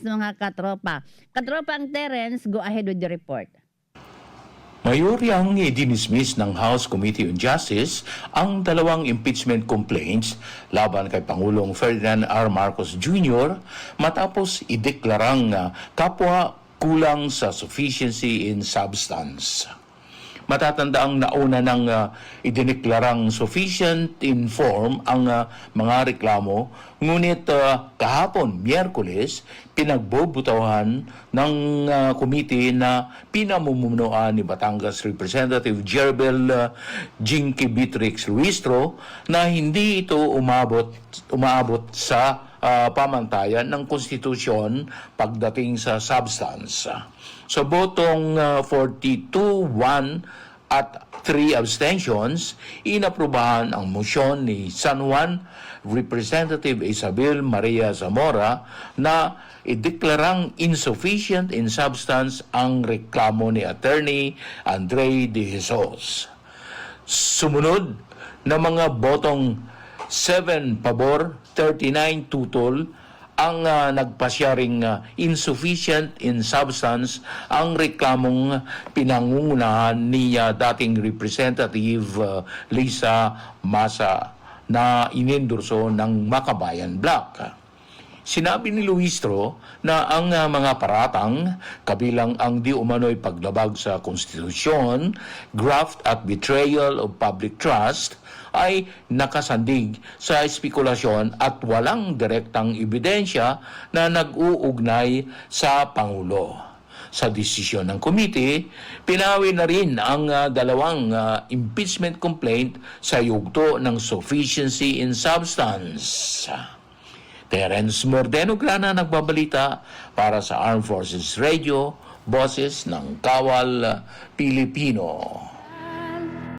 mga katropa. Katropang Terence, go ahead with the report. Mayoryang idinismiss ng House Committee on Justice ang dalawang impeachment complaints laban kay Pangulong Ferdinand R. Marcos Jr. matapos ideklarang kapwa kulang sa sufficiency in substance. Matatandaang nauna ng idineklarang sufficient in form ang mga reklamo, ngunit kahapon, Miyerkules, pinagbobutahan ng komite na pinamumunuan ni Batangas Representative Jerbel Jinky Beatrix Luistro na hindi ito umaabot sa pamantayan ng konstitusyon pagdating sa substance. Sa botong 42-1 at 3 abstentions, inaprubahan ang motion ni San Juan Representative Isabel Maria Zamora na ideklarang insufficient in substance ang reklamo ni Attorney Andre De Jesus. Sumunod na mga botong 7 pabor, 39 tutol, ang nagpasyaring insufficient in substance ang reklamong pinangungunahan ni dating Representative Lisa Masa na inendorso ng Makabayan Bloc. Sinabi ni Luistro na ang mga paratang, kabilang ang di umano'y paglabag sa konstitusyon, graft at betrayal of public trust, ay nakasandig sa espekulasyon at walang direktang ebidensya na nag-uugnay sa Pangulo. Sa desisyon ng komite, pinawi na rin ang dalawang impeachment complaint sa yugto ng sufficiency in substance. Terence Mordeno Grana nagbabalita para sa Armed Forces Radio, Boses ng Kawal Pilipino.